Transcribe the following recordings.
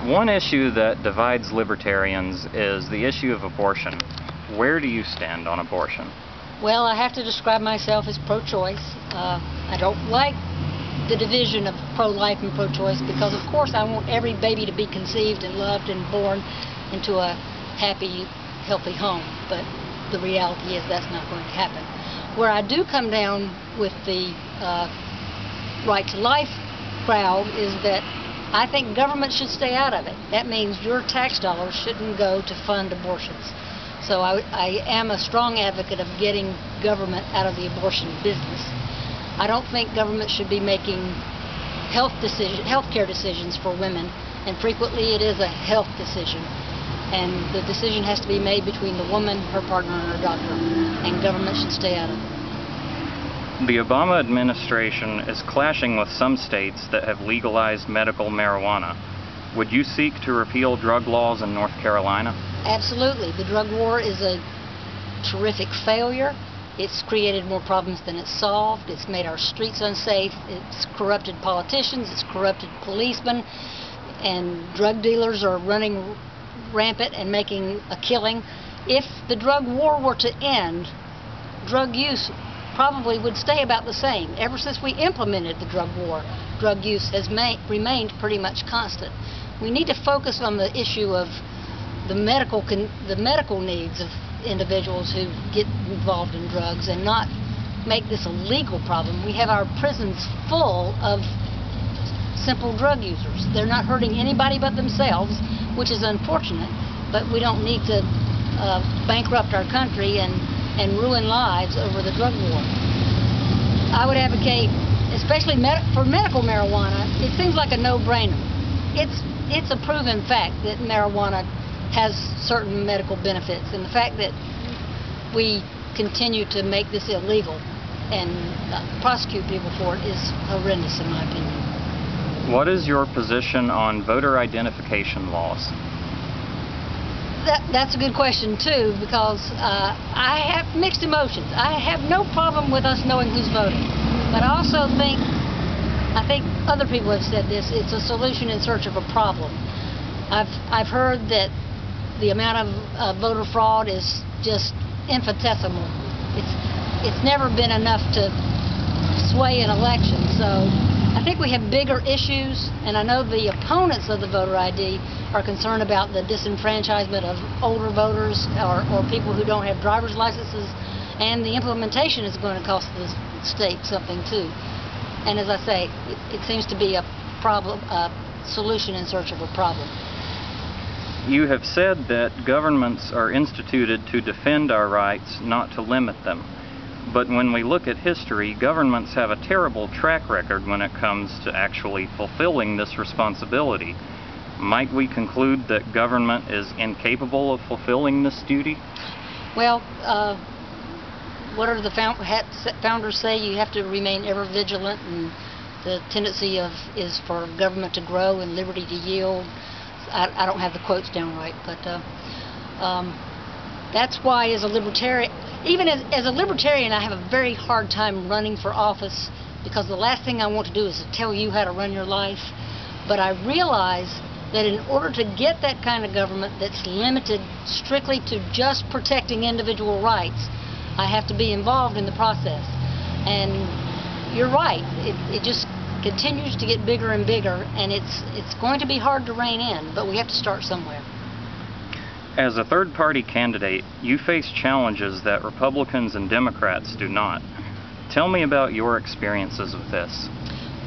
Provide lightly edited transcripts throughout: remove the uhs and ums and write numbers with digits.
One issue that divides libertarians is the issue of abortion. Where do you stand on abortion? Well, I have to describe myself as pro-choice. I don't like the division of pro-life and pro-choice because, of course, I want every baby to be conceived and loved and born into a happy, healthy home. But the reality is that's not going to happen. Where I do come down with the right to life crowd is that I think government should stay out of it. That means your tax dollars shouldn't go to fund abortions. So I am a strong advocate of getting government out of the abortion business. I don't think government should be making health care decisions for women, and frequently it is a health decision. And the decision has to be made between the woman, her partner, and her doctor, and government should stay out of it. The Obama administration is clashing with some states that have legalized medical marijuana. Would you seek to repeal drug laws in North Carolina? Absolutely. The drug war is a terrific failure. It's created more problems than it's solved. It's made our streets unsafe. It's corrupted politicians. It's corrupted policemen. And drug dealers are running rampant and making a killing. If the drug war were to end, drug use probably would stay about the same. Ever since we implemented the drug war, drug use has remained pretty much constant. We need to focus on the issue of the medical needs of individuals who get involved in drugs and not make this a legal problem. We have our prisons full of simple drug users. They're not hurting anybody but themselves, which is unfortunate, but we don't need to bankrupt our country and ruin lives over the drug war. I would advocate, especially for medical marijuana, it seems like a no-brainer. It's a proven fact that marijuana has certain medical benefits, and the fact that we continue to make this illegal and prosecute people for it is horrendous in my opinion. What is your position on voter identification laws? That's a good question too, because I have mixed emotions. I have no problem with us knowing who's voting, but I also think other people have said this, it's a solution in search of a problem. I've heard that the amount of voter fraud is just infinitesimal. It's never been enough to sway an election. So I think we have bigger issues, and I know the opponents of the voter ID are concerned about the disenfranchisement of older voters or people who don't have driver's licenses, and the implementation is going to cost the state something too. And as I say, it seems to be a solution in search of a problem. You have said that governments are instituted to defend our rights, not to limit them. But when we look at history, governments have a terrible track record when it comes to actually fulfilling this responsibility. Might we conclude that government is incapable of fulfilling this duty? Well, what are the founders say? You have to remain ever vigilant, and the tendency is for government to grow and liberty to yield. I don't have the quotes down right, but that's why as a libertarian, even as a libertarian, I have a very hard time running for office, because the last thing I want to do is to tell you how to run your life. But I realize that in order to get that kind of government that's limited strictly to just protecting individual rights, I have to be involved in the process. And you're right, it just continues to get bigger and bigger, and it's going to be hard to rein in, but we have to start somewhere. As a third-party candidate, you face challenges that Republicans and Democrats do not. Tell me about your experiences with this.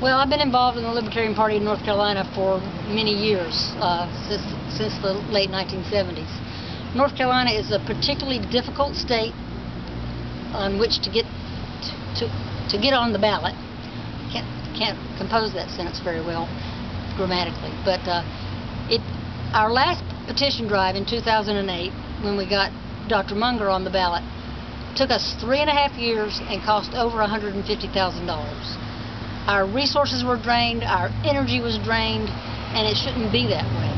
Well, I've been involved in the Libertarian Party in North Carolina for many years, since the late 1970s. North Carolina is a particularly difficult state on which to get on the ballot. Can't compose that sentence very well grammatically, but our last petition drive in 2008, when we got Dr. Munger on the ballot, took us 3.5 years and cost over $150,000. Our resources were drained, our energy was drained, and it shouldn't be that way.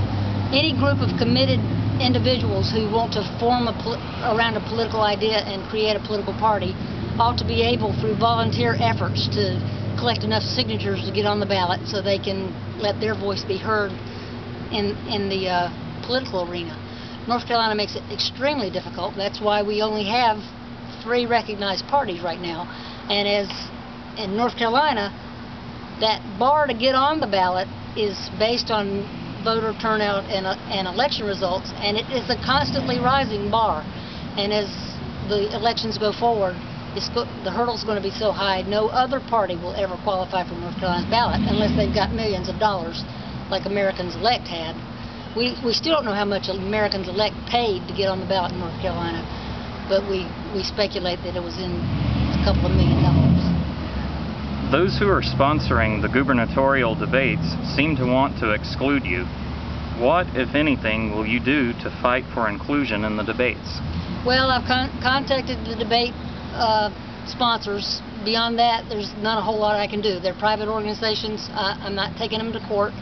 Any group of committed individuals who want to form around a political idea and create a political party ought to be able, through volunteer efforts, to collect enough signatures to get on the ballot so they can let their voice be heard in the political arena. North Carolina makes it extremely difficult. That's why we only have 3 recognized parties right now. And as in North Carolina, that bar to get on the ballot is based on voter turnout and election results, and it is a constantly rising bar. And as the elections go forward, the hurdle's going to be so high, no other party will ever qualify for North Carolina's ballot unless they've got millions of dollars like Americans Elect had. We still don't know how much Americans Elect paid to get on the ballot in North Carolina, but we speculate that it was in a couple of $1 million. Those who are sponsoring the gubernatorial debates seem to want to exclude you. What, if anything, will you do to fight for inclusion in the debates? Well, I've contacted the debate sponsors. Beyond that, there's not a whole lot I can do. They're private organizations. I'm not taking them to court.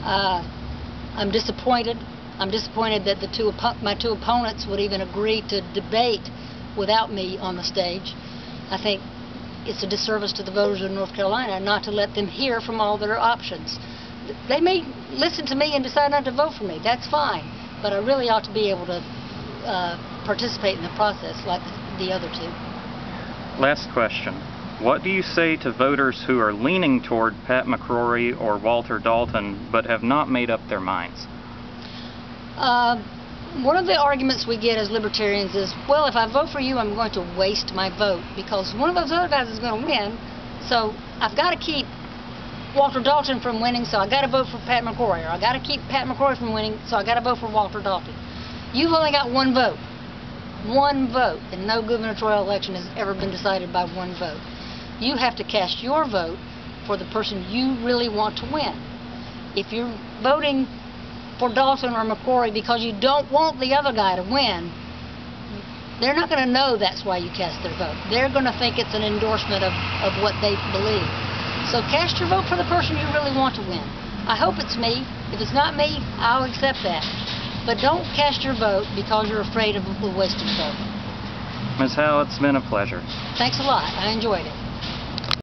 I'm disappointed. I'm disappointed that my two opponents would even agree to debate without me on the stage. I think it's a disservice to the voters of North Carolina not to let them hear from all their options. They may listen to me and decide not to vote for me. That's fine. But I really ought to be able to participate in the process like the other 2. Last question. What do you say to voters who are leaning toward Pat McCrory or Walter Dalton but have not made up their minds? One of the arguments we get as libertarians is, well, if I vote for you, I'm going to waste my vote because one of those other guys is going to win, so I've got to keep Walter Dalton from winning, so I got to vote for Pat McCrory, or I got to keep Pat McCrory from winning, so I got to vote for Walter Dalton. You've only got one vote. One vote, and no gubernatorial election has ever been decided by one vote. You have to cast your vote for the person you really want to win. If you're voting for Dalton or McCrory because you don't want the other guy to win, they're not going to know that's why you cast their vote. They're going to think it's an endorsement of what they believe. So cast your vote for the person you really want to win. I hope it's me. If it's not me, I'll accept that. But don't cast your vote because you're afraid of a wasted vote. Ms. Howe, it's been a pleasure. Thanks a lot. I enjoyed it.